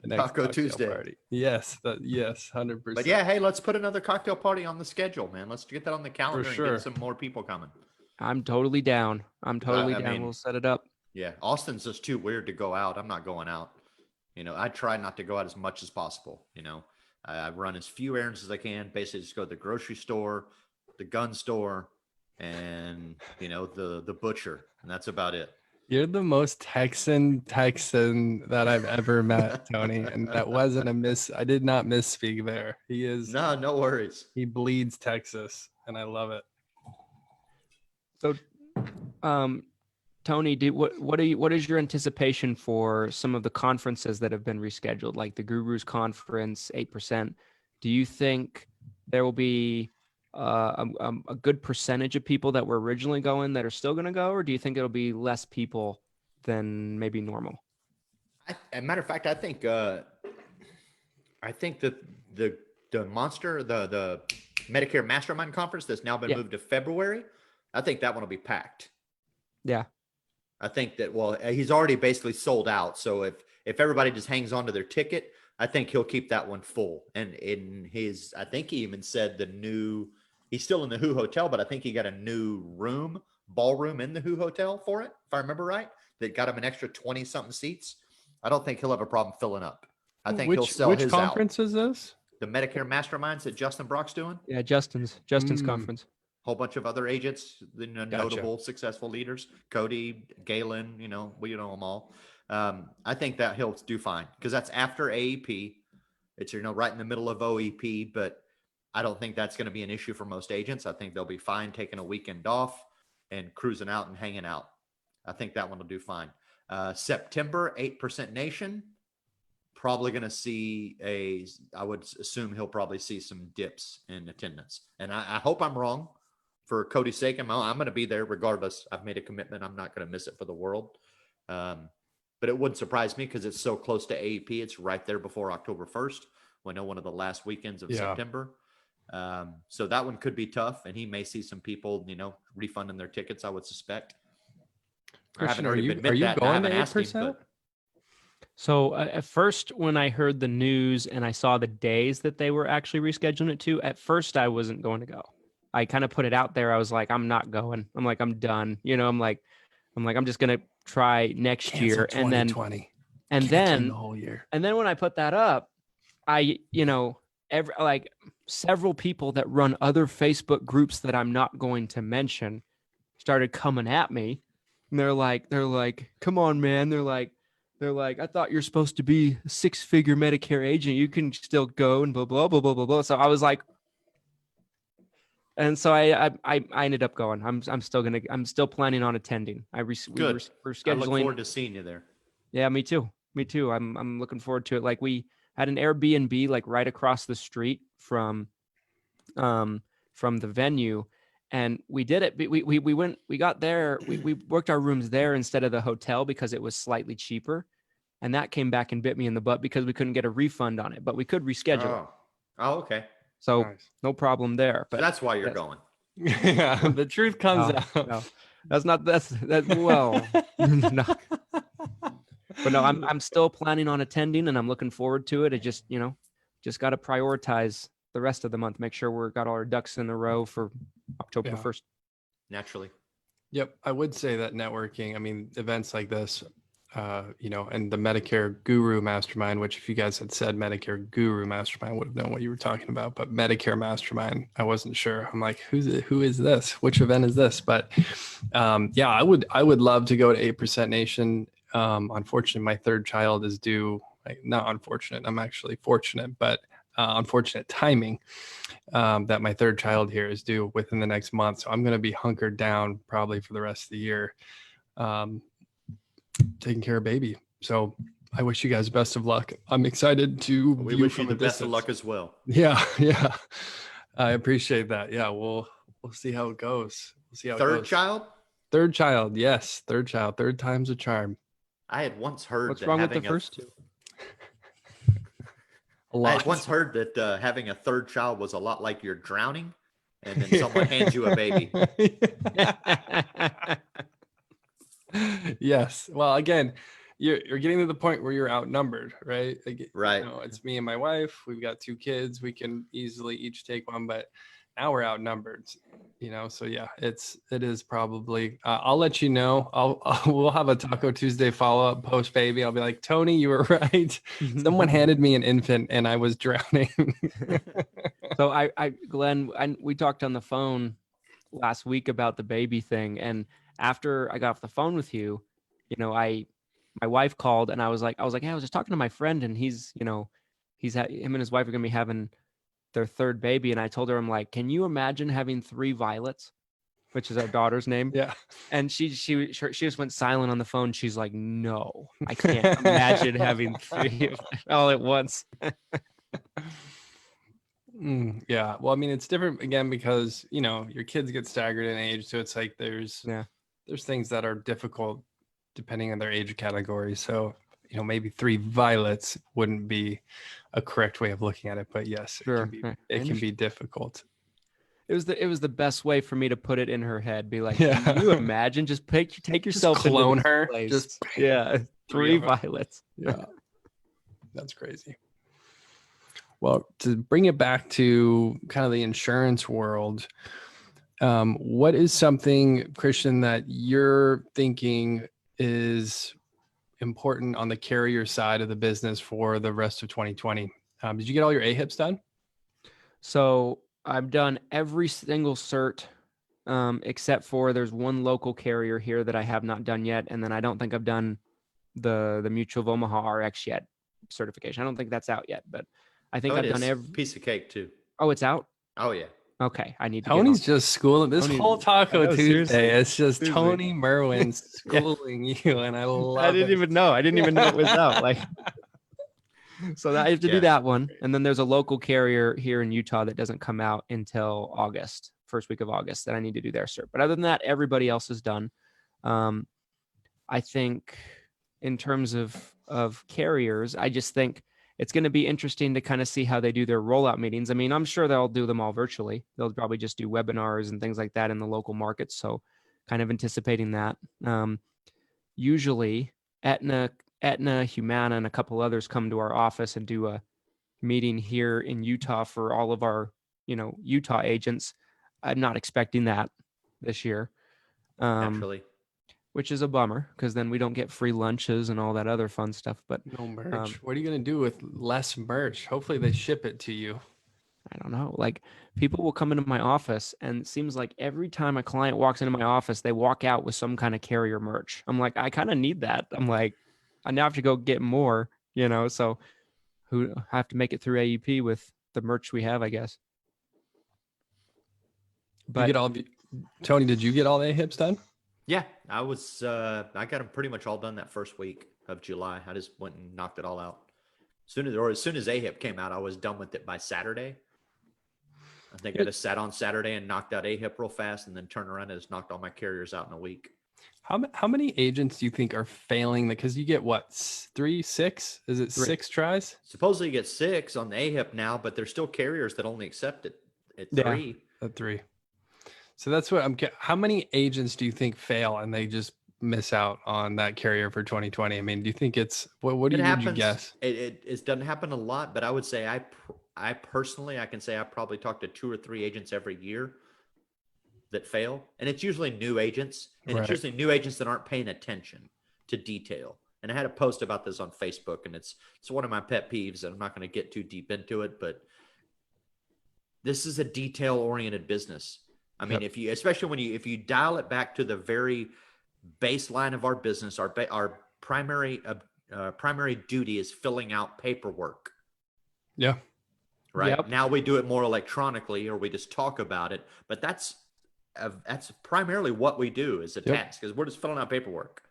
the next Taco Tuesday party. Yes, 100%. But yeah, hey, let's put another cocktail party on the schedule, man. Let's get that on the calendar and get some more people coming. I'm totally down. We'll set it up. Yeah, Austin's just too weird to go out. I'm not going out. I try not to go out as much as possible. I run as few errands as I can. Basically, just go to the grocery store, the gun store, and the butcher, and that's about it. You're the most Texan that I've ever met, Tony. And that wasn't a miss. I did not misspeak there. He is. No worries. He bleeds Texas, and I love it. So, Tony, what is your anticipation for some of the conferences that have been rescheduled, like the Gurus Conference, 8%? Do you think there will be a good percentage of people that were originally going that are still going to go, or do you think it'll be less people than maybe normal? As a matter of fact, I think that the Medicare Mastermind Conference that's now been moved to February, I think that one will be packed. Yeah. I think that, he's already basically sold out. So if everybody just hangs on to their ticket, I think he'll keep that one full. And I think he even said he's still in the Who Hotel, but I think he got a new ballroom in the Who Hotel for it, if I remember right, that got him an extra 20 something seats. I don't think he'll have a problem filling up. I think he'll sell his out. Which conference is this? The Medicare Masterminds that Justin Brock's doing. Yeah, Justin's conference. Whole bunch of other agents, notable, successful leaders, Cody, Galen, we know them all. I think that he'll do fine because that's after AEP. It's, right in the middle of OEP, but I don't think that's going to be an issue for most agents. I think they'll be fine taking a weekend off and cruising out and hanging out. I think that one will do fine. September, 8% Nation, probably going to see I would assume he'll probably see some dips in attendance. And I hope I'm wrong. For Cody's sake, I'm going to be there regardless. I've made a commitment. I'm not going to miss it for the world. But it wouldn't surprise me because it's so close to AEP. It's right there before October 1st. We know one of the last weekends of September. So that one could be tough. And he may see some people, refunding their tickets, I would suspect. Christian, are you going to 8%? So at first, when I heard the news and I saw the days that they were actually rescheduling it to, at first I wasn't going to go. I kind of put it out there. I was like, I'm not going. I'm like, I'm done. I'm just going to try next year. And then the whole year. And then when I put that up, several people that run other Facebook groups that I'm not going to mention started coming at me. And they're like, come on, man. They're like, I thought you're supposed to be a 6-figure Medicare agent. You can still go and blah, blah, blah, blah, blah, blah. So I was like, and so I ended up going. I'm still planning on attending. We're scheduling. I look forward to seeing you there. Yeah, me too. I'm looking forward to it. Like, we had an Airbnb like right across the street from the venue, and we did it. We got there. We worked our rooms there instead of the hotel because it was slightly cheaper, and that came back and bit me in the butt because we couldn't get a refund on it, but we could reschedule it. Oh, okay. So no problem there. But so that's why you're going. Yeah, the truth comes out. No, that's well. No. But no, I'm still planning on attending, and I'm looking forward to it. It just got to prioritize the rest of the month. Make sure we've got all our ducks in a row for October 1st. Naturally. Yep, I would say that networking. I mean, events like this. And the Medicare Guru Mastermind, which if you guys had said Medicare Guru Mastermind, I would have known what you were talking about. But Medicare Mastermind, I wasn't sure. I'm like, who is this? Which event is this? But I would love to go to 8% Nation. Unfortunately, my third child is due. Not unfortunate. I'm actually fortunate, but unfortunate timing that my third child here is due within the next month. So I'm going to be hunkered down probably for the rest of the year. Taking care of baby. So I wish you guys best of luck. I'm excited to we wish you the best of luck as well. Yeah. I appreciate that. Yeah, we'll see how it goes. We'll see how Third child? Third child, yes. Third child. Third time's a charm. I had once heard what's wrong with the first two? I had once heard that having a third child was a lot like you're drowning and then someone hands you a baby. Yes. Well, again, you're getting to the point where you're outnumbered, right? Like, Right. It's me and my wife. We've got 2 kids. We can easily each take one, but now we're outnumbered. So yeah, it is probably. I'll let you know. We'll have a Taco Tuesday follow-up post, baby. I'll be like, Tony, you were right. Someone handed me an infant and I was drowning. So Glenn, we talked on the phone last week about the baby thing, and after I got off the phone with you, my wife called, and I was like, hey, I was just talking to my friend, and him and his wife are gonna be having their 3rd baby, and I told her, I'm like, can you imagine having 3 Violets, which is our daughter's name? Yeah. And she just went silent on the phone. She's like, no, I can't imagine having 3 all at once. Yeah. Well, I mean, it's different again because, your kids get staggered in age. So it's like there's things that are difficult depending on their age category. So, maybe 3 Violets wouldn't be a correct way of looking at it. But yes, Sure. it can be difficult. It was the best way for me to put it in her head. Be like, Yeah. can you imagine? Just take yourself just clone into her. place. Just 3 Violets. Yeah. That's crazy. Well, to bring it back to kind of the insurance world, what is something, Christian, that you're thinking is important on the carrier side of the business for the rest of 2020? Did you get all your AHIPs done? So I've done every single cert, except for there's one local carrier here that I have not done yet. And then I don't think I've done the Mutual of Omaha RX yet certification. I don't think that's out yet, but I think I've done every piece of cake too. Oh, it's out? Oh yeah. Okay. I need to Tony's just schooling this whole Taco Tuesday. Seriously. It's just Tony Merwin schooling you. And I love it. I didn't even know it was out. So I have to do that one. And then there's a local carrier here in Utah that doesn't come out until August, first week of August, that I need to do their cert. But other than that, everybody else is done. I think in terms of carriers, I just think it's going to be interesting to kind of see how they do their rollout meetings. I mean, I'm sure they'll do them all virtually. They'll probably just do webinars and things like that in the local markets. So kind of anticipating that. Usually Aetna, Humana, and a couple others come to our office and do a meeting here in Utah for all of our, Utah agents. I'm not expecting that this year. Naturally. Which is a bummer because then we don't get free lunches and all that other fun stuff. But no merch. What are you going to do with less merch? Hopefully they ship it to you. I don't know. Like, people will come into my office, and it seems like every time a client walks into my office, they walk out with some kind of carrier merch. I'm like, I kind of need that. I'm like, I now have to go get more, so I have to make it through AEP with the merch we have, I guess. But Tony, did you get all the AHIPs done? Yeah, I got them pretty much all done that first week of July. I just went and knocked it all out. As soon as AHIP came out, I was done with it by Saturday. I think I just sat on Saturday and knocked out AHIP real fast, and then turned around and just knocked all my carriers out in a week. How many agents do you think are failing? Because you get what, 3, 6? Is it 6 tries? Supposedly you get 6 on the AHIP now, but there's still carriers that only accept it at 3. At 3. So that's what how many agents do you think fail and they just miss out on that carrier for 2020? I mean, do you think it's, would you guess? It doesn't happen a lot, but I would say I personally, I can say I probably talk to 2 or 3 agents every year that fail. And it's usually new agents, and it's usually new agents that aren't paying attention to detail. And I had a post about this on Facebook, and it's one of my pet peeves, and I'm not going to get too deep into it, but this is a detail oriented business. I mean, if you dial it back to the very baseline of our business, our primary duty is filling out paperwork. Yeah. Right. Yep. Now we do it more electronically, or we just talk about it, but that's primarily what we do as a task, is we're just filling out paperwork.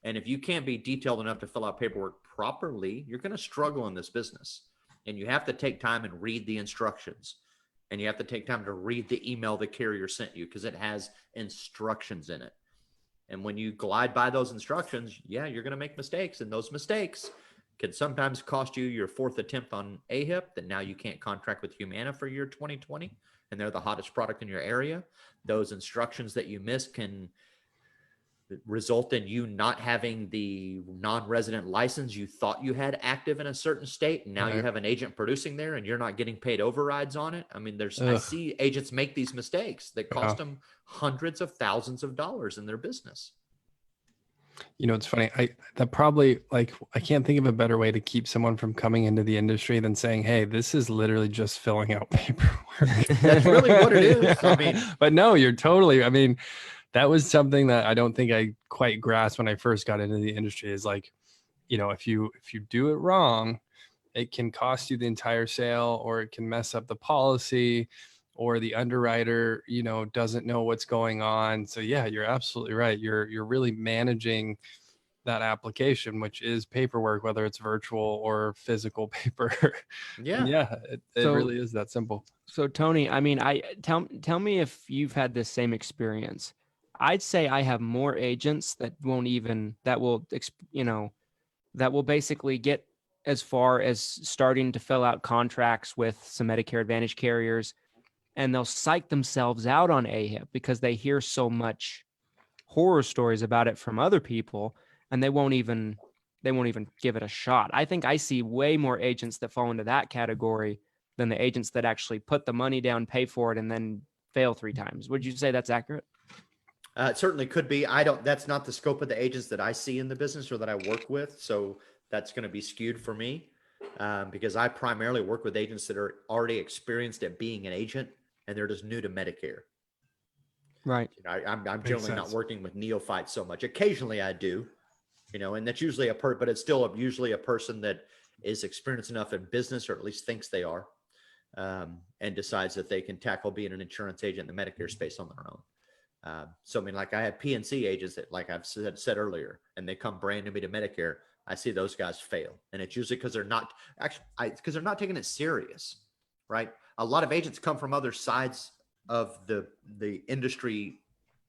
And if you can't be detailed enough to fill out paperwork properly, you're going to struggle in this business. And you have to take time and read the instructions. And you have to take time to read the email the carrier sent you, because it has instructions in it. And when you glide by those instructions, you're going to make mistakes. And those mistakes can sometimes cost you your 4th attempt on AHIP, that now you can't contract with Humana for year 2020. And they're the hottest product in your area. Those instructions that you miss can result in you not having the non-resident license you thought you had active in a certain state. And now you have an agent producing there and you're not getting paid overrides on it. I mean, I see agents make these mistakes that cost them hundreds of thousands of dollars in their business. It's funny. I can't think of a better way to keep someone from coming into the industry than saying, hey, this is literally just filling out paperwork. That's really what it is. I mean, but no, that was something that I don't think I quite grasped when I first got into the industry, is like, if you do it wrong, it can cost you the entire sale, or it can mess up the policy, or the underwriter, doesn't know what's going on. So yeah, you're absolutely right. You're really managing that application, which is paperwork, whether it's virtual or physical paper. Yeah. It really is that simple. So Tony, I mean, tell me if you've had this same experience. I'd say I have more agents that will basically get as far as starting to fill out contracts with some Medicare Advantage carriers, and they'll psych themselves out on AHIP because they hear so much horror stories about it from other people, and they won't even give it a shot. I think I see way more agents that fall into that category than the agents that actually put the money down, pay for it, and then fail 3 times. Would you say that's accurate? It certainly could be. That's not the scope of the agents that I see in the business or that I work with. So that's going to be skewed for me because I primarily work with agents that are already experienced at being an agent and they're just new to Medicare. Right. I'm generally not working with neophytes so much. Occasionally I do, and that's usually but it's still usually a person that is experienced enough in business, or at least thinks they are, and decides that they can tackle being an insurance agent in the Medicare space on their own. So I mean, like I have PNC agents that, like I've said earlier, and they come brand new to Medicare. I see those guys fail, and it's usually because they're not taking it serious, right? A lot of agents come from other sides of the industry,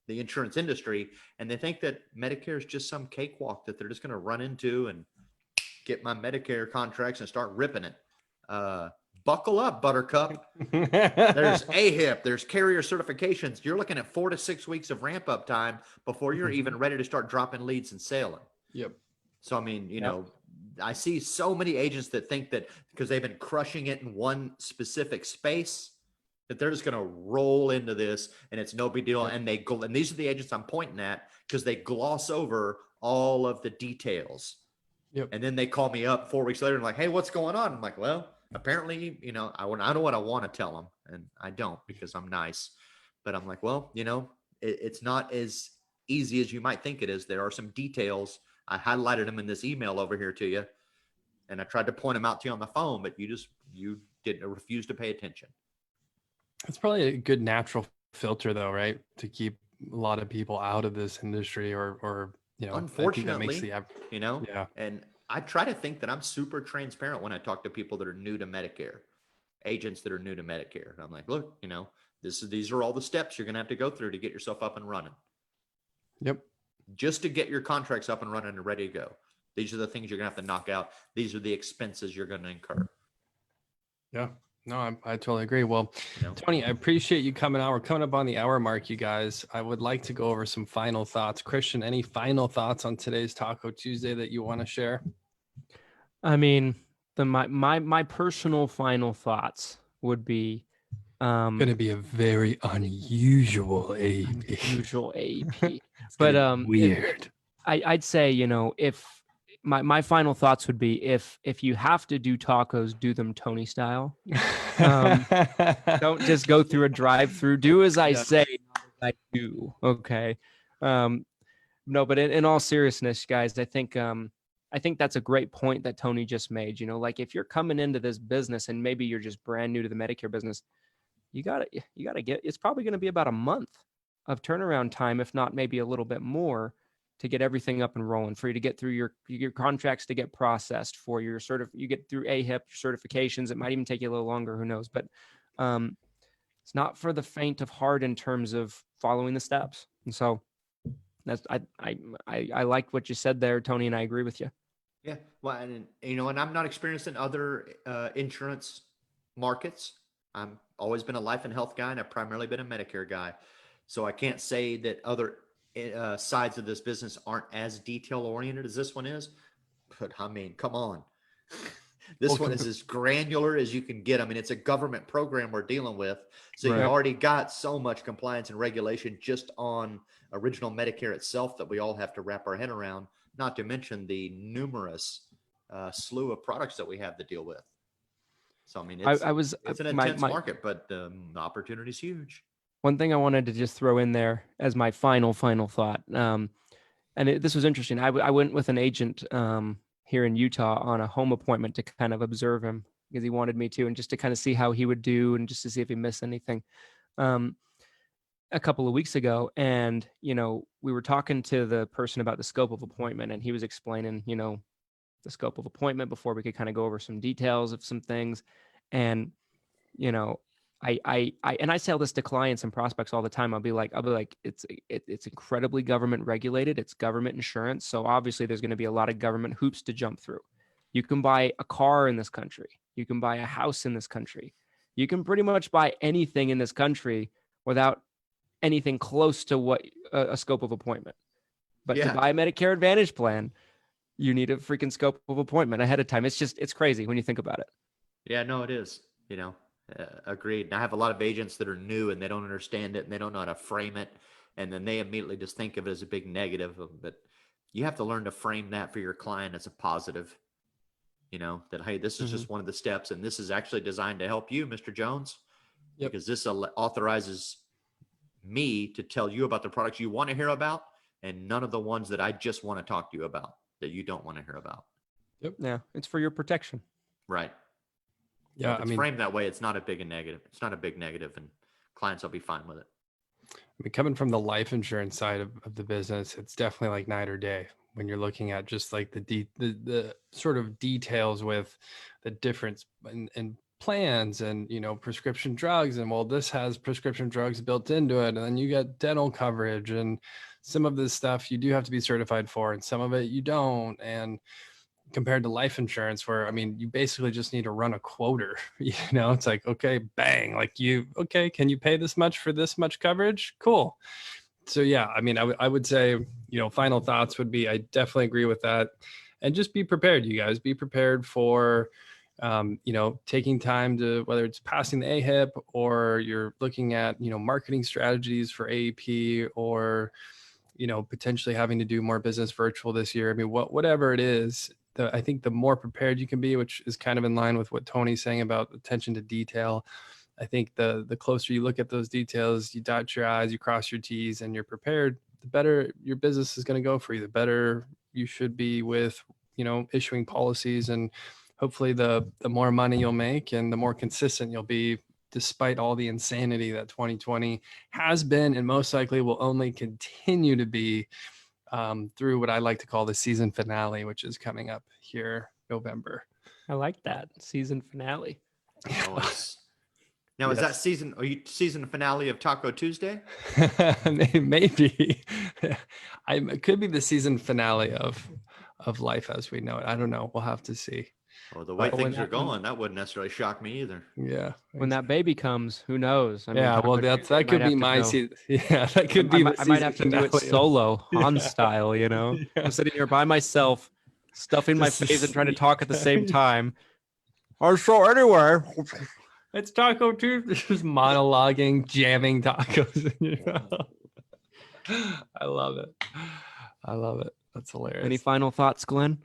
the insurance industry, and they think that Medicare is just some cakewalk that they're just going to run into and get my Medicare contracts and start ripping it. Buckle up, Buttercup. There's AHIP, there's carrier certifications. You're looking at 4 to 6 weeks of ramp up time before you're even ready to start dropping leads and selling. Yep. So, I mean, I see so many agents that think that because they've been crushing it in one specific space, that they're just going to roll into this and it's no big deal. And and these are the agents I'm pointing at because they gloss over all of the details. Yep. And then they call me up 4 weeks later and like, hey, what's going on? I'm like, well, apparently, I know what I want to tell them, and I don't because I'm nice, but I'm like, well, it's not as easy as you might think it is. There are some details. I highlighted them in this email over here to you, and I tried to point them out to you on the phone, but you didn't refuse to pay attention. It's probably a good natural filter though, right? To keep a lot of people out of this industry or unfortunately, that makes and I try to think that I'm super transparent when I talk to people that are new to Medicare, agents that are new to Medicare. And I'm like, look, these are all the steps you're going to have to go through to get yourself up and running. Yep. Just to get your contracts up and running and ready to go. These are the things you're going to have to knock out. These are the expenses you're going to incur. Yeah. No, I totally agree. Well, Tony, I appreciate you coming out. We're coming up on the hour mark, you guys. I would like to go over some final thoughts. Christian, any final thoughts on today's Taco Tuesday that you want to share? I mean, my personal final thoughts would be going to be a very unusual AP. But weird. I'd say, if my final thoughts would be if you have to do tacos, do them Tony style. Don't just go through a drive-through. Do as I say, not as I do. Okay. No, but in all seriousness, guys, I think that's a great point that Tony just made. Like if you're coming into this business and maybe you're just brand new to the Medicare business, you gotta get. It's probably going to be about a month of turnaround time, if not maybe a little bit more, to get everything up and rolling, for you to get through your contracts to get processed, for your you get through AHIP, your certifications. It might even take you a little longer, who knows? But it's not for the faint of heart in terms of following the steps. And so that's I liked what you said there, Tony, and I agree with you. Yeah, well, and and I'm not experienced in other insurance markets. I've always been a life and health guy, and I've primarily been a Medicare guy. So I can't say that other sides of this business aren't as detail oriented as this one is. But I mean, come on. This one is as granular as you can get. I mean, it's a government program we're dealing with. So you already got so much compliance and regulation just on original Medicare itself that we all have to wrap our head around, not to mention the numerous slew of products that we have to deal with. So, I mean, it's an intense market, but the opportunity is huge. One thing I wanted to just throw in there as my final thought, this was interesting. I went with an agent here in Utah on a home appointment to kind of observe him because he wanted me to, and just to kind of see how he would do and just to see if he missed anything a couple of weeks ago. And, we were talking to the person about the scope of appointment, and he was explaining, the scope of appointment before we could kind of go over some details of some things. And, I sell this to clients and prospects all the time. I'll be like, it's incredibly government regulated. It's government insurance. So obviously there's going to be a lot of government hoops to jump through. You can buy a car in this country. You can buy a house in this country. You can pretty much buy anything in this country without anything close to what a scope of appointment. But to buy a Medicare Advantage plan, you need a freaking scope of appointment ahead of time. It's crazy when you think about it. Yeah, no, it is, agreed. And I have a lot of agents that are new and they don't understand it and they don't know how to frame it. And then they immediately just think of it as a big negative. But you have to learn to frame that for your client as a positive, that, hey, this is just one of the steps. And this is actually designed to help you, Mr. Jones, because this authorizes me to tell you about the products you want to hear about and none of the ones that I just want to talk to you about that you don't want to hear about. Yep. Yeah. It's for your protection. Right. Yeah. If it's framed that way, it's not a big negative. It's not a big negative and clients will be fine with it. I mean, coming from the life insurance side of the business, it's definitely like night or day when you're looking at just like the sort of details with the difference in plans and, prescription drugs. And well, this has prescription drugs built into it. And then you get dental coverage and some of this stuff you do have to be certified for and some of it you don't. And compared to life insurance where, I mean, you basically just need to run a quota, it's like, okay, bang, like can you pay this much for this much coverage? Cool. So yeah, I mean, I would say, final thoughts would be, I definitely agree with that. And just be prepared, you guys, be prepared for, taking time to, whether it's passing the AHIP or you're looking at, marketing strategies for AEP or, potentially having to do more business virtual this year. I mean, whatever it is, I think the more prepared you can be, which is kind of in line with what Tony's saying about attention to detail. I think the closer you look at those details, you dot your I's, you cross your T's, and you're prepared, the better your business is going to go for you, the better you should be with, issuing policies. And hopefully the more money you'll make and the more consistent you'll be, despite all the insanity that 2020 has been and most likely will only continue to be through what I like to call the season finale, which is coming up here November. I like that season finale. Now, is that season finale of Taco Tuesday? Maybe. It could be the season finale of life as we know it. I don't know. We'll have to see. Well, the way things are going, that wouldn't necessarily shock me either. Yeah. When that baby comes, who knows? I mean, that could be my season. Yeah, that could be. I might have to do it solo, Han style. Yeah. I'm sitting here by myself, stuffing my face and trying to talk at the same time. So anyway, it's Taco Tuesday. Just monologuing, jamming tacos in your mouth. I love it. That's hilarious. Any final thoughts, Glenn?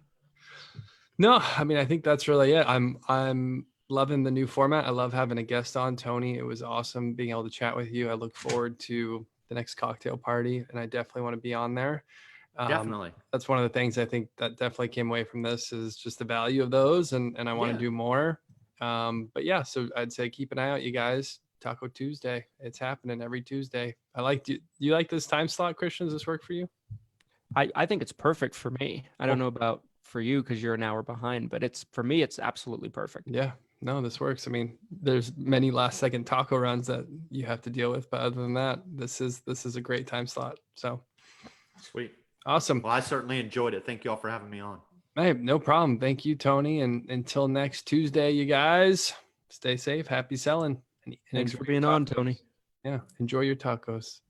No, I mean, I think that's really it. I'm loving the new format. I love having a guest on, Tony. It was awesome being able to chat with you. I look forward to the next cocktail party, and I definitely want to be on there. Definitely. That's one of the things I think that definitely came away from this is just the value of those, and I want to do more. But yeah, so I'd say keep an eye out, you guys. Taco Tuesday. It's happening every Tuesday. Do you like this time slot, Christian? Does this work for you? I think it's perfect for me. I don't know about for you because you're an hour behind, but for me, it's absolutely perfect. Yeah, no, this works. I mean, there's many last second taco runs that you have to deal with, but other than that, this is a great time slot. So sweet. Awesome. Well, I certainly enjoyed it. Thank you all for having me on. Hey, no problem. Thank you, Tony. And until next Tuesday, you guys stay safe. Happy selling. Thanks for being on, Tony. Yeah. Enjoy your tacos.